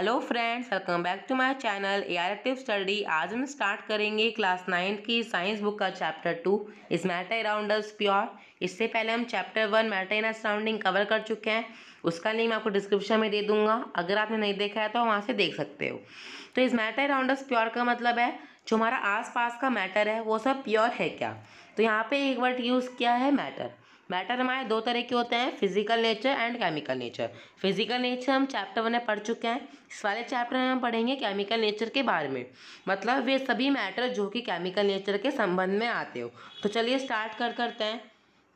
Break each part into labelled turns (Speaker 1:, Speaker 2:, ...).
Speaker 1: Hello friends, welcome back to my channel AR active study. आज हम start करेंगे class 9 की साइंस बुक का chapter 2 is matter around us pure. इससे पहले हम chapter 1 matter in surrounding cover कर चुके हैं। उसका लिंक मैं आपको डिस्क्रिप्शन में दे दूंगा, अगर आपने नहीं देखा है तो वहाँ से देख सकते हो। तो इस मैटर अराउंड अस प्योर का मतलब है जो हमारा आसपास का मैटर है वो सब प्योर है क्या। तो यहाँ पे एक वर्ड यूज़ किया है मैटर। मैटर हमारे दो तरह के होते हैं, physical nature and chemical nature. Physical nature हम चैप्टर 1 में पढ़ चुके हैं। इस वाले चैप्टर में हम पढ़ेंगे केमिकल नेचर के बारे में, मतलब वे सभी मैटर जो कि केमिकल नेचर के संबंध में आते हो। तो चलिए स्टार्ट करते हैं।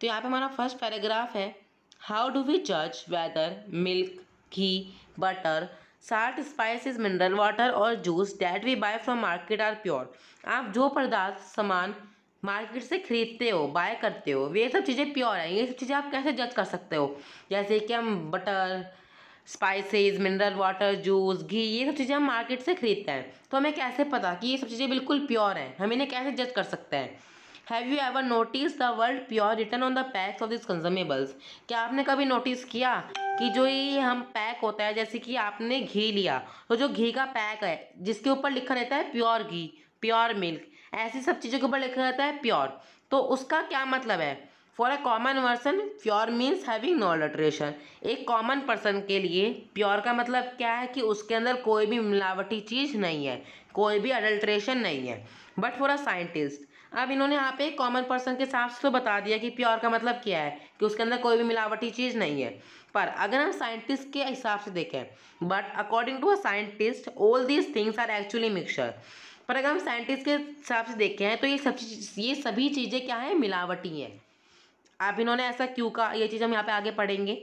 Speaker 1: तो यहाँ पे हमारा फर्स्ट पैराग्राफ है, हाउ डू वी जज whether milk, ghee, butter, salt, spices, mineral water और juice that we buy from market are pure. आप जो पदार्थ सामान मार्केट से खरीदते हो, बाय करते हो, वे सब चीज़ें प्योर हैं। ये सब चीज़ें आप कैसे जज कर सकते हो? जैसे कि हम butter, spices, mineral water, juice, घी, ये सब चीज़ें हम मार्केट से खरीदते हैं, तो हमें कैसे पता कि ये सब चीज़ें बिल्कुल प्योर हैं? हम इन्हें कैसे जज कर सकते हैं? Have you ever notice the word pure written on the packs of this consumables? क्या आपने कभी नोटिस किया कि जो ये हम पैक होता है, जैसे कि आपने घी लिया तो जो घी का पैक है जिसके ऊपर लिखा रहता है प्योर घी, प्योर मिल्क, ऐसी सब चीज़ों के ऊपर लिखा रहता है प्योर, तो उसका क्या मतलब है? For a common person pure means having no alteration. एक कॉमन पर्सन के लिए प्योर का मतलब क्या है कि उसके अंदर कोई भी मिलावटी चीज़ नहीं है, कोई भी अडल्ट्रेशन नहीं है। बट फॉर अ साइंटिस्ट, अब इन्होंने यहाँ पे कॉमन पर्सन के हिसाब से तो बता दिया कि प्योर का मतलब क्या है कि उसके अंदर कोई भी मिलावटी चीज़ नहीं है। पर अगर हम साइंटिस्ट के हिसाब से देखें, but according to a scientist all these things are actually mixture. पर अगर हम साइंटिस्ट के हिसाब से देखें तो ये सभी चीज़ें क्या है? मिलावटी हैं। अब इन्होंने ऐसा क्यों कहा, ये चीज़ हम यहाँ पे आगे पढ़ेंगे।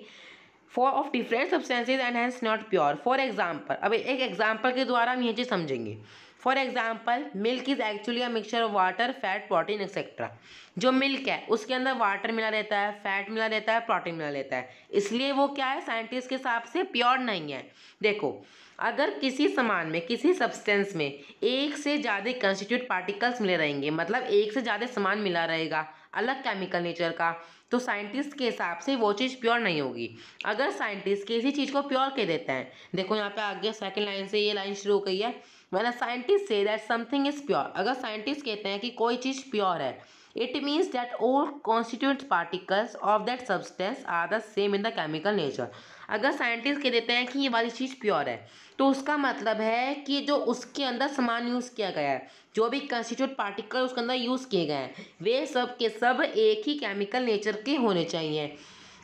Speaker 1: For of different substances and hence not pure. For example, अब एक एग्जाम्पल के द्वारा हम ये चीज़ समझेंगे। For example, milk is actually a mixture of water, fat, protein et cetera. जो मिल्क है उसके अंदर वाटर मिला रहता है, फैट मिला रहता है, प्रोटीन मिला रहता है, इसलिए वो क्या है? साइंटिस्ट के हिसाब से प्योर नहीं है। देखो, अगर किसी सामान में, किसी सब्सटेंस में एक से ज़्यादा कंस्टिट्यूट पार्टिकल्स मिले रहेंगे, मतलब एक से ज़्यादा सामान मिला रहेगा अलग केमिकल नेचर का, तो साइंटिस्ट के हिसाब से वो चीज़ प्योर नहीं होगी। अगर साइंटिस्ट किसी चीज़ को प्योर कह देते हैं, देखो यहाँ पे आगे सेकंड लाइन से ये लाइन शुरू हो गई है, when a scientist say that something is pure. अगर साइंटिस्ट कहते हैं कि कोई चीज़ प्योर है, it means that all constituent particles of that substance are the same in the chemical nature. अगर साइंटिस्ट कह देते हैं कि ये वाली चीज़ प्योर है, तो उसका मतलब है कि जो उसके अंदर सामान यूज़ किया गया है, जो भी कंस्टिट्यूट पार्टिकल उसके अंदर यूज़ किए गए हैं, वे सब के सब एक ही केमिकल नेचर के होने चाहिए।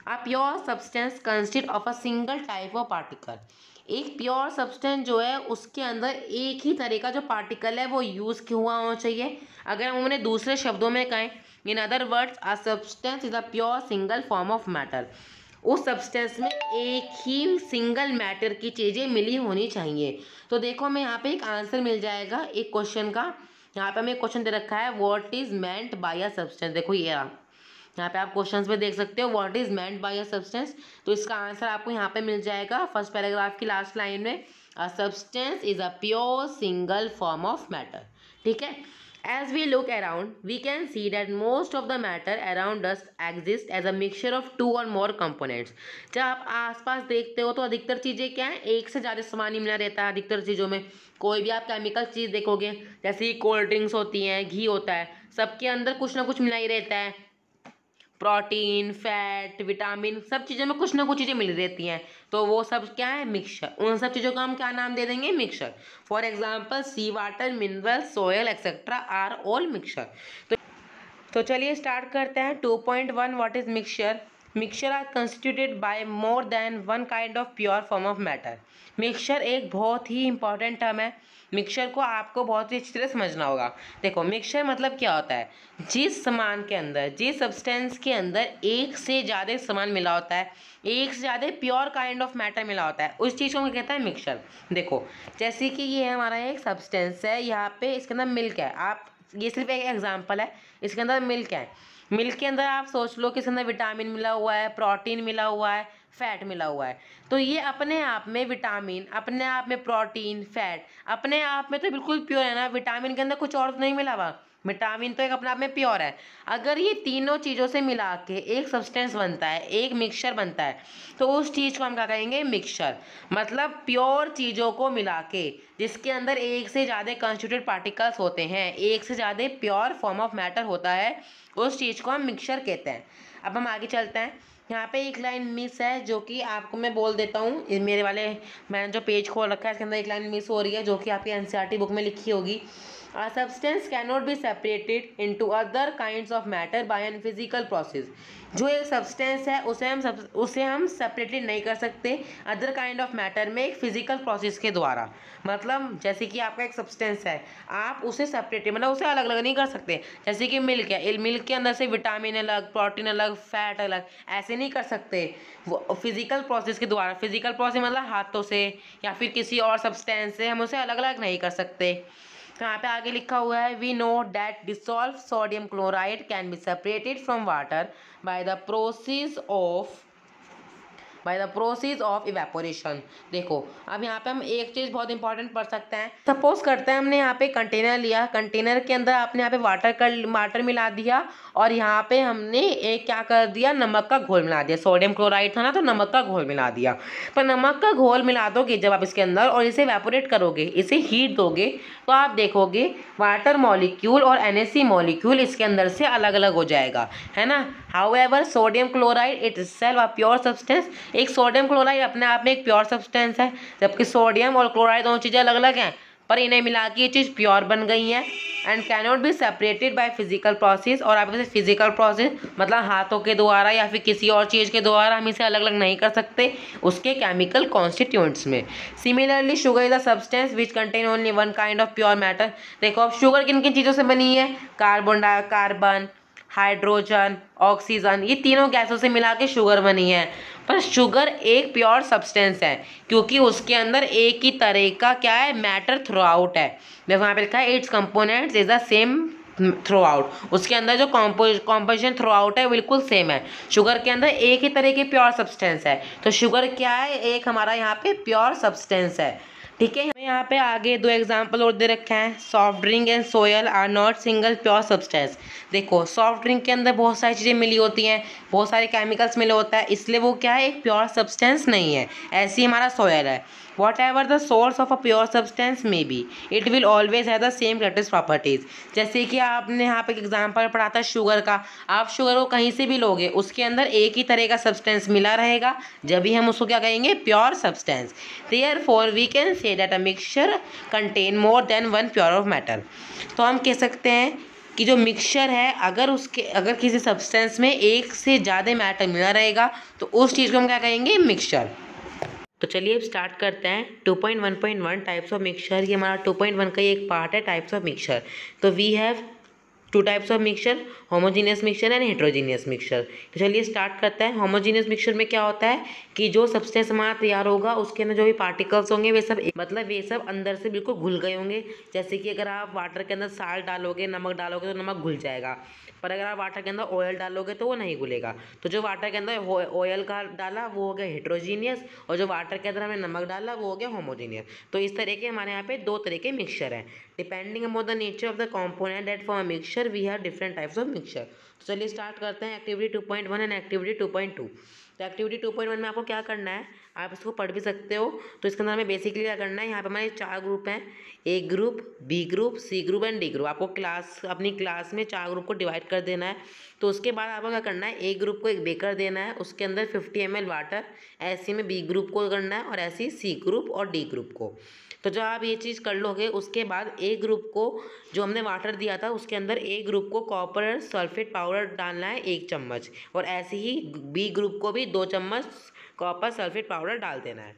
Speaker 1: A pure substance consist of a single type of particle. एक प्योर सब्सटेंस जो है उसके अंदर एक ही तरह का जो पार्टिकल है वो यूज़ क्यों हुआ होना चाहिए। अगर हम उन्हें दूसरे शब्दों में कहें, in other words, a substance is a pure single form of matter. उस सब्सटेंस में एक ही सिंगल मैटर की चीज़ें मिली होनी चाहिए। तो देखो हमें यहाँ पे एक आंसर मिल जाएगा एक क्वेश्चन का। यहाँ पे हमें क्वेश्चन दे रखा है, what is meant by a substance. देखो ये रहा, यहाँ पे आप क्वेश्चंस में देख सकते हो what is meant by a substance. तो इसका आंसर आपको यहाँ पे मिल जाएगा फर्स्ट पैराग्राफ की लास्ट लाइन में, a substance is a pure single form of matter. ठीक है। As we look around, we can see that most of the matter around us exists as a mixture of two or more components. जब आप आसपास देखते हो तो अधिकतर चीज़ें क्या है? एक से ज़्यादा सामान ही मिला रहता है अधिकतर चीज़ों में। कोई भी आप केमिकल चीज़ देखोगे, जैसे कोल्ड ड्रिंक्स होती हैं, घी होता है, सबके अंदर कुछ ना कुछ मिला ही रहता है। प्रोटीन, फैट, विटामिन, सब चीज़ों में कुछ ना कुछ चीज़ें मिल रहती हैं, तो वो सब क्या है? मिक्सचर। उन सब चीज़ों का हम क्या नाम दे देंगे? Mixture. For example, sea water, mineral, soil et cetera are all mixture. तो चलिए स्टार्ट करते हैं। 2.1 what is mixture. Mixture are constituted by more than one kind of pure form of matter. Mixture एक बहुत ही इंपॉर्टेंट टर्म है। Mixture को आपको बहुत ही अच्छी तरह समझना होगा। देखो, मिक्सचर मतलब क्या होता है? जिस सामान के अंदर, जिस सब्सटेंस के अंदर एक से ज़्यादा सामान मिला होता है, एक से ज़्यादा प्योर काइंड ऑफ मैटर मिला होता है, उस चीज़ को कहता है मिक्सचर। देखो, जैसे कि ये हमारा एक सब्सटेंस है, यहाँ पे इसके अंदर मिल्क है। आप, ये सिर्फ एक एग्जांपल है, इसके अंदर मिल्क है। मिल्क के अंदर आप सोच लो कि इसके अंदर विटामिन मिला हुआ है, प्रोटीन मिला हुआ है, फैट मिला हुआ है। तो ये अपने आप में विटामिन, अपने आप में प्रोटीन, फैट, अपने आप में तो बिल्कुल प्योर है ना। विटामिन के अंदर कुछ और तो नहीं मिला हुआ, विटामिन तो एक अपने आप में प्योर है। अगर ये तीनों चीज़ों से मिला के एक सब्सटेंस बनता है, एक मिक्सचर बनता है, तो उस चीज़ को हम क्या कहेंगे? मिक्सचर। मतलब प्योर चीज़ों को मिला के, जिसके अंदर एक से ज़्यादा कंस्टिट्यूटेड पार्टिकल्स होते हैं, एक से ज़्यादा प्योर फॉर्म ऑफ मैटर होता है, उस चीज़ को हम मिक्सचर कहते हैं। अब हम आगे चलते हैं। यहाँ पे एक लाइन मिस है जो कि आपको मैं बोल देता हूँ। मेरे वाले मैंने जो पेज खोल रखा है इसके अंदर एक लाइन मिस हो रही है जो कि आपकी एनसीईआरटी बुक में लिखी होगी। A substance cannot be separated into other kinds of matter by an physical process। जो एक सब्सटेंस है उसे हम सेपरेटेड नहीं कर सकते अदर काइंड ऑफ मैटर में एक फिजिकल प्रोसेस के द्वारा। मतलब जैसे कि आपका एक सब्सटेंस है, आप उसे सेपरेटेड मतलब उसे अलग अलग नहीं कर सकते। जैसे कि मिल्क है, मिल्क के अंदर से विटामिन अलग, प्रोटीन अलग, फैट अलग, ऐसे नहीं कर सकते वो फिजिकल प्रोसेस के द्वारा। फिजिकल प्रोसेस मतलब हाथों से या फिर किसी और सब्सटेंस से हम उसे अलग अलग नहीं कर सकते। तो यहाँ पे आगे लिखा हुआ है, we know that dissolve sodium chloride can be separated from water by the process of evaporation. देखो अब यहाँ पे हम एक चीज़ बहुत इंपॉर्टेंट पढ़ सकते हैं। सपोज करते हैं हमने यहाँ पे कंटेनर लिया, कंटेनर के अंदर आपने यहाँ पे वाटर मिला दिया और यहाँ पे हमने एक क्या कर दिया, नमक का घोल मिला दिया। सोडियम क्लोराइड था ना, तो नमक का घोल मिला दिया। पर नमक का घोल मिला दोगे जब आप इसके अंदर और इसे इवेपोरेट करोगे, इसे हीट दोगे, तो आप देखोगे वाटर मॉलिक्यूल और NaC मॉलिक्यूल इसके अंदर से अलग अलग हो जाएगा, है ना। However sodium chloride it self a pure substance. एक सोडियम क्लोराइड अपने आप में एक प्योर सब्सटेंस है, जबकि सोडियम और क्लोराइड दोनों चीज़ें अलग अलग हैं, पर इन्हें मिला के ये चीज़ प्योर बन गई है and cannot be separated by physical process. और आप इसे फिजिकल प्रोसेस मतलब हाथों के द्वारा या फिर किसी और चीज़ के द्वारा हम इसे अलग अलग नहीं कर सकते उसके केमिकल कॉन्स्टिट्यूएंट्स में। Similarly sugar is a substance which contain only one kind of pure matter. देखो अब शुगर किन किन चीज़ों से बनी है? कार्बन, हाइड्रोजन, ऑक्सीजन, ये तीनों गैसों से मिला के शुगर बनी है। पर शुगर एक प्योर सब्सटेंस है क्योंकि उसके अंदर एक ही तरह का क्या है, मैटर थ्रू आउट है। देखो यहाँ पे लिखा है it's components is the same through out. उसके अंदर जो कॉम्पोजिशन थ्रू आउट है बिल्कुल सेम है। शुगर के अंदर एक ही तरह की प्योर सब्सटेंस है, तो शुगर क्या है? एक हमारा यहाँ पे प्योर सब्सटेंस है, ठीक है। हमें यहाँ पे आगे दो एग्जाम्पल और दे रखे हैं। Soft drink and soil are not single pure substance. देखो सॉफ्ट ड्रिंक के अंदर बहुत सारी चीज़ें मिली होती हैं, बहुत सारे केमिकल्स मिले होता है, इसलिए वो क्या है, एक प्योर सब्सटेंस नहीं है। ऐसे ही हमारा सोयल है। What ever the source of a pure substance may be, it will always have the same characteristic properties. जैसे कि आपने यहाँ पे एग्जाम्पल पढ़ा था शुगर का। आप शुगर को कहीं से भी लोगे, उसके अंदर एक ही तरह का सब्सटेंस मिला रहेगा, जब भी हम उसको क्या कहेंगे, pure substance. Therefore we can say that a mixture contain more than one pure of matter. तो हम कह सकते हैं कि जो मिक्सचर है, अगर किसी सब्सटेंस में एक से ज़्यादा मैटर मिला रहेगा तो उस चीज़ को हम क्या कहेंगे, मिक्सचर। तो चलिए अब स्टार्ट करते हैं 2.1.1 टाइप्स ऑफ मिक्सचर। ये हमारा 2.1 का ही एक पार्ट है, टाइप्स ऑफ मिक्सचर। तो we have two types of mixture, homogeneous mixture and heterogeneous mixture. तो चलिए स्टार्ट करते हैं। होमोजीनियस मिक्सचर में क्या होता है कि जो सब्सटेंस हमारा तैयार होगा उसके अंदर जो भी पार्टिकल्स होंगे वे सब अंदर से बिल्कुल घुल गए होंगे। जैसे कि अगर आप वाटर के अंदर साल्ट डालोगे, नमक डालोगे तो नमक घुल जाएगा, पर अगर आप वाटर के अंदर ऑयल डालोगे तो वो नहीं घुलेगा। तो जो वाटर के अंदर ऑयल का डाला वो हो गया हेट्रोजीनियस, और जो वाटर के अंदर हमने नमक डाला वो हो गया होमोजीनियस। तो इस तरह के हमारे यहाँ पे दो तरह के मिक्सचर हैं। Depending upon the nature of the component that form a mixture we have different types of mixture. तो चलिए स्टार्ट करते हैं एक्टिविटी 2.1 एंड एक्टिविटी 2.2। तो एक्टिविटी 2.1 में आपको क्या करना है, आप इसको पढ़ भी सकते हो। तो इसके अंदर हमें बेसिकली क्या करना है, यहाँ पे हमारे 4 ग्रुप हैं, A group, B group, C group and D group. आपको अपनी क्लास में 4 ग्रुप को डिवाइड कर देना है। तो उसके बाद आपको क्या करना है, ए ग्रुप को एक बेकर देना है, उसके अंदर 50 ml वाटर, ऐसे में बी ग्रुप को करना है और ऐसे ही सी ग्रुप और डी ग्रुप को। तो जब आप ये चीज़ कर लोगे उसके बाद ए ग्रुप को जो हमने वाटर दिया था उसके अंदर ए ग्रुप को कॉपर सल्फेट पाउडर डालना है 1 चम्मच, और ऐसे ही बी ग्रुप को भी 2 चम्मच कॉपर सल्फेट पाउडर डाल देना है।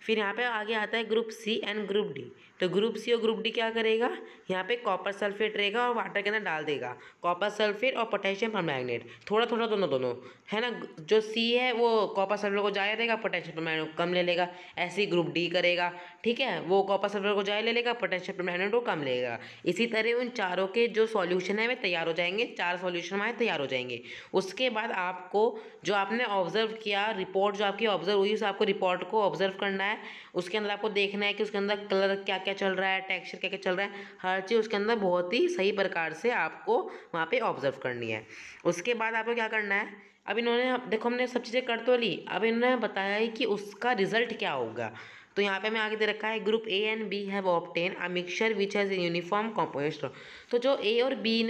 Speaker 1: फिर यहाँ पे आगे आता है group C and group D. तो ग्रुप सी और ग्रुप डी क्या करेगा, यहाँ पे कॉपर सल्फेट रहेगा और वाटर के अंदर डाल देगा कॉपर सल्फेट और पोटेशियम परमैंगनेट, थोड़ा थोड़ा दोनों है ना। जो सी है वो कॉपर सल्फेट को जाया देगा, पोटेशियम परमैंगनेट कम ले लेगा। ऐसे ही ग्रुप डी करेगा, ठीक है, वो कॉपर सल्फेट को जाया ले लेगा, पोटेशियम परमैंगनेट को कम लेगा। इसी तरह उन चारों के जो सॉल्यूशन है वे तैयार हो जाएंगे, 4 सॉल्यूशन हमारे तैयार हो जाएंगे। उसके बाद आपको जो आपने ऑब्जर्व किया, रिपोर्ट जो आपकी ऑब्जर्व हुई, उस आपको रिपोर्ट को ऑब्जर्व करना है है उसके अंदर आपको देखना है कि उसके अंदर कलर क्या क्या चल रहा है, टेक्सचर क्या क्या चल रहा है, हर चीज़ उसके अंदर बहुत ही सही प्रकार से आपको वहाँ पे ऑब्जर्व करनी है। उसके बाद आपको क्या करना है, अब इन्होंने देखो हमने सब चीज़ें कर तो ली, अब इन्होंने बताया है कि उसका रिजल्ट क्या होगा। तो यहाँ पे हमें आगे दे रखा है group A and B have obtain a mixture which has uniform composition. तो जो ए और बी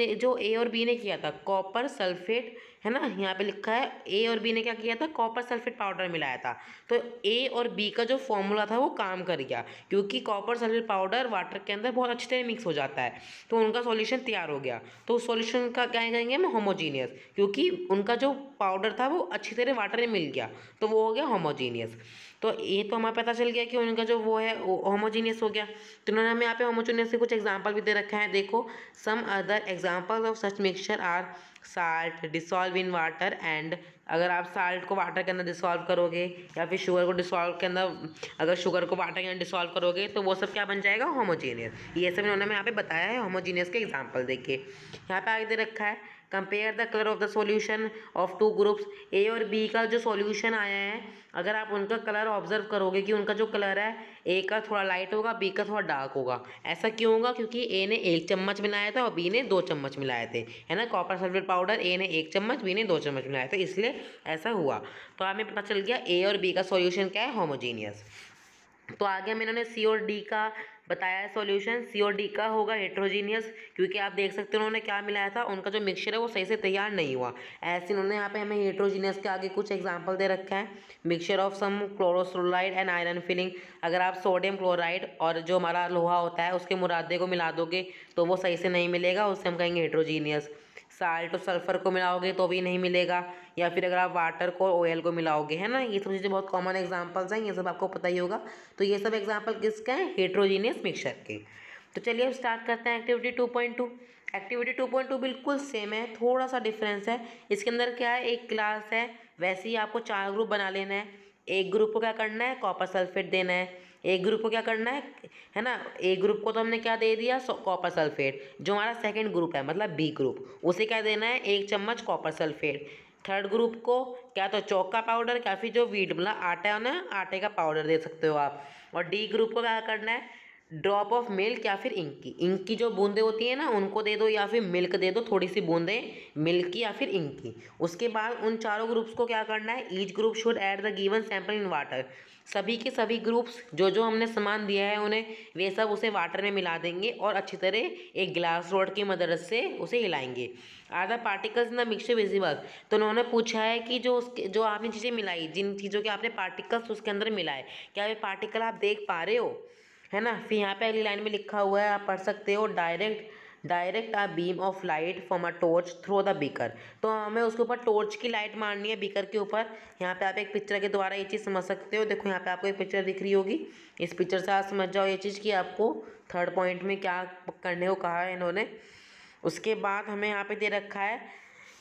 Speaker 1: ने किया था कॉपर सल्फेट, है ना, यहाँ पे लिखा है ए और बी ने क्या किया था, कॉपर सल्फेट पाउडर मिलाया था। तो ए और बी का जो फॉर्मूला था वो काम कर गया, क्योंकि कॉपर सल्फेट पाउडर वाटर के अंदर बहुत अच्छी तरह मिक्स हो जाता है, तो उनका सॉल्यूशन तैयार हो गया। तो उस सॉल्यूशन का क्या कहेंगे हम, होमोजीनियस, क्योंकि उनका जो पाउडर था वो अच्छी तरह वाटर में मिल गया, तो वो हो गया होमोजीनियस। तो ये तो हमें पता चल गया कि उनका जो वो है होमोजीनियस हो गया। तो उन्होंने हमें यहाँ पे होमोजीनियस के कुछ एग्जांपल भी दे रखा है, देखो some other examples of such mixture are salt dissolve in water and, अगर आप साल्ट को वाटर के अंदर डिसॉल्व करोगे या फिर शुगर को डिसॉल्व के अंदर, अगर शुगर को वाटर के अंदर डिसॉल्व करोगे तो वो सब क्या बन जाएगा, होमोजीनियस। ये सब इन्होंने हमें यहाँ पे बताया है होमोजीनियस के एग्जांपल देखिए। यहाँ पे आगे दे रखा है compare the colour of the solution of two groups, A और बी का जो सॉल्यूशन आया है अगर आप उनका कलर ऑब्जर्व करोगे कि उनका जो कलर है ए का थोड़ा लाइट होगा, बी का थोड़ा डार्क होगा। ऐसा क्यों होगा, क्योंकि ए ने 1 चम्मच मिलाया था और बी ने 2 चम्मच मिलाए थे, है ना, कॉपर सल्फेट पाउडर ए ने 1 चम्मच, बी ने 2 चम्मच मिलाया था, इसलिए ऐसा हुआ। तो हमें पता चल गया ए और बी का सॉल्यूशन क्या है, होमोजीनियस। तो आगे हम इन्होंने सी और डी का बताया है सॉल्यूशन, सी और डी का होगा हेट्रोजीनियस, क्योंकि आप देख सकते हो उन्होंने क्या मिलाया था, उनका जो मिक्सचर है वो सही से तैयार नहीं हुआ। ऐसे इन्होंने यहाँ पे हमें हेट्रोजीनियस के आगे कुछ एग्जांपल दे रखा है, mixture of some chlorosolide and iron filing, अगर आप सोडियम क्लोराइड और जो हमारा लोहा होता है उसके मुरादे को मिला दोगे तो वो सही से नहीं मिलेगा, उससे हम कहेंगे हेट्रोजीनियस। साल्ट और सल्फर को मिलाओगे तो भी नहीं मिलेगा, या फिर अगर आप वाटर को ऑयल को मिलाओगे, है ना, ये सब चीज़ें बहुत कॉमन एग्जांपल्स हैं, ये सब आपको पता ही होगा। तो ये सब एग्जांपल किसके हैं, हेट्रोजीनियस मिक्सचर के। तो चलिए अब स्टार्ट करते हैं एक्टिविटी 2.2। एक्टिविटी 2.2 बिल्कुल सेम है, थोड़ा सा डिफरेंस है। इसके अंदर क्या है, एक क्लास है, वैसे ही आपको 4 ग्रुप बना लेना है। एक ग्रुप को क्या करना है, कॉपर सल्फेट देना है। एक ग्रुप को क्या करना है ना, एक ग्रुप को तो हमने क्या दे दिया, कॉपर सल्फेट। जो हमारा सेकंड ग्रुप है मतलब बी ग्रुप, उसे क्या देना है, 1 चम्मच कॉपर सल्फेट। थर्ड ग्रुप को क्या तो चौक का पाउडर या फिर जो वीट मतलब आटा है ना, आटे का पाउडर दे सकते हो आप। और डी ग्रुप को क्या करना है, ड्रॉप ऑफ मिल्क या फिर इंक की जो बूंदें होती हैं ना उनको दे दो, या फिर मिल्क दे दो, थोड़ी सी बूंदें मिल्क की या फिर इंक की। उसके बाद उन चारों ग्रुप्स को क्या करना है, each group should add the given sample in water. सभी के सभी ग्रुप्स जो जो हमने सामान दिया है उन्हें, वे सब उसे वाटर में मिला देंगे और अच्छी तरह एक ग्लास रॉड की मदद से उसे हिलाएंगे। Are the particles in the mixture visible, तो उन्होंने पूछा है कि जो आपने चीज़ें मिलाई, जिन चीज़ों के आपने पार्टिकल्स उसके अंदर मिलाए, क्या वे पार्टिकल आप देख पा रहे हो, है ना। फिर यहाँ पे अगली लाइन में लिखा हुआ है, आप पढ़ सकते हो, direct a beam of light from a torch through the beaker. तो हमें उसके ऊपर टॉर्च की लाइट मारनी है बीकर के ऊपर। यहाँ पे आप एक पिक्चर के द्वारा ये चीज़ समझ सकते हो, देखो यहाँ पे आपको एक पिक्चर दिख रही होगी, इस पिक्चर से आप समझ जाओ ये चीज़ कि आपको थर्ड पॉइंट में क्या करने को कहा है इन्होंने। उसके बाद हमें यहाँ पे दे रखा है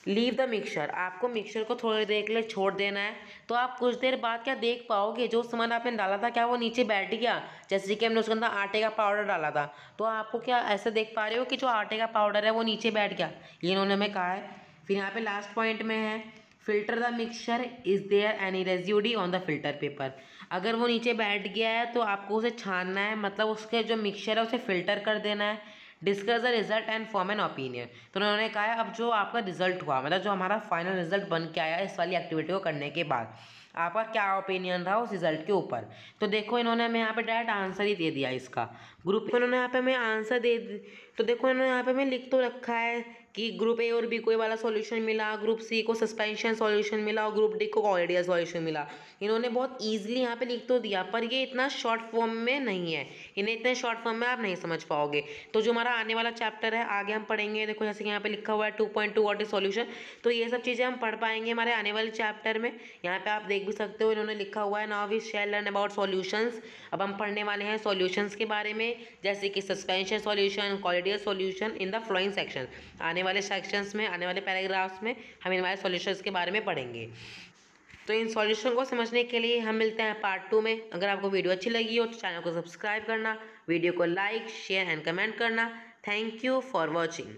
Speaker 1: लीव द मिक्सचर, आपको मिक्सचर को थोड़ी देर के लिए छोड़ देना है। तो आप कुछ देर बाद क्या देख पाओगे, जो सामान आपने डाला था क्या वो नीचे बैठ गया, जैसे कि हमने उसके अंदर आटे का पाउडर डाला था, तो आपको क्या ऐसे देख पा रहे हो कि जो आटे का पाउडर है वो नीचे बैठ गया, ये इन्होंने हमें कहा है। फिर यहाँ पे लास्ट पॉइंट में है filter the mixture, is there any residue on the filter paper. अगर वो नीचे बैठ गया है तो आपको उसे छानना है, मतलब उसके जो मिक्सचर है उसे फिल्टर कर देना है। Discuss the result and form an opinion, तो उन्होंने कहा है अब जो आपका रिजल्ट हुआ, मतलब जो हमारा फाइनल रिजल्ट बन के आया इस वाली एक्टिविटी को करने के बाद, आपका क्या ओपिनियन रहा उस रिजल्ट के ऊपर। तो देखो इन्होंने हमें यहाँ पे डायरेक्ट आंसर ही दे दिया इसका, ग्रुप को इन्होंने यहाँ पे हमें आंसर दे। तो देखो इन्होंने यहाँ पे हमें लिख तो रखा है कि ग्रुप ए और बी को ये वाला सॉल्यूशन मिला, ग्रुप सी को सस्पेंशन सॉल्यूशन मिला और ग्रुप डी को कॉलिडियल सॉल्यूशन मिला। इन्होंने बहुत ईजिली यहाँ पे लिख तो दिया, पर ये इतना शॉर्ट फॉर्म में नहीं है, इन्हें इतने शॉर्ट फॉर्म में आप नहीं समझ पाओगे। तो जो हमारा आने वाला चैप्टर है आगे हम पढ़ेंगे, देखो जैसे कि यहाँ पे लिखा हुआ है 2.2 व्हाट इज सॉल्यूशन, तो ये सब चीज़ें हम पढ़ पाएंगे हमारे आने वाले चैप्टर में। यहाँ पे आप देख भी सकते हो इन्होंने लिखा हुआ है now we shall learn about solutions. अब हम पढ़ने वाले हैं सॉल्यूशंस के बारे में, जैसे कि suspension solution, colloidal solution in the following section. आने वाले सेक्शंस में, आने वाले पैराग्राफ्स में हम हमारे सॉल्यूशंस के बारे में पढ़ेंगे। तो इन सॉल्यूशन को समझने के लिए हम मिलते हैं पार्ट 2 में। अगर आपको वीडियो अच्छी लगी हो तो चैनल को सब्सक्राइब करना, वीडियो को लाइक शेयर एंड कमेंट करना। Thank you for watching.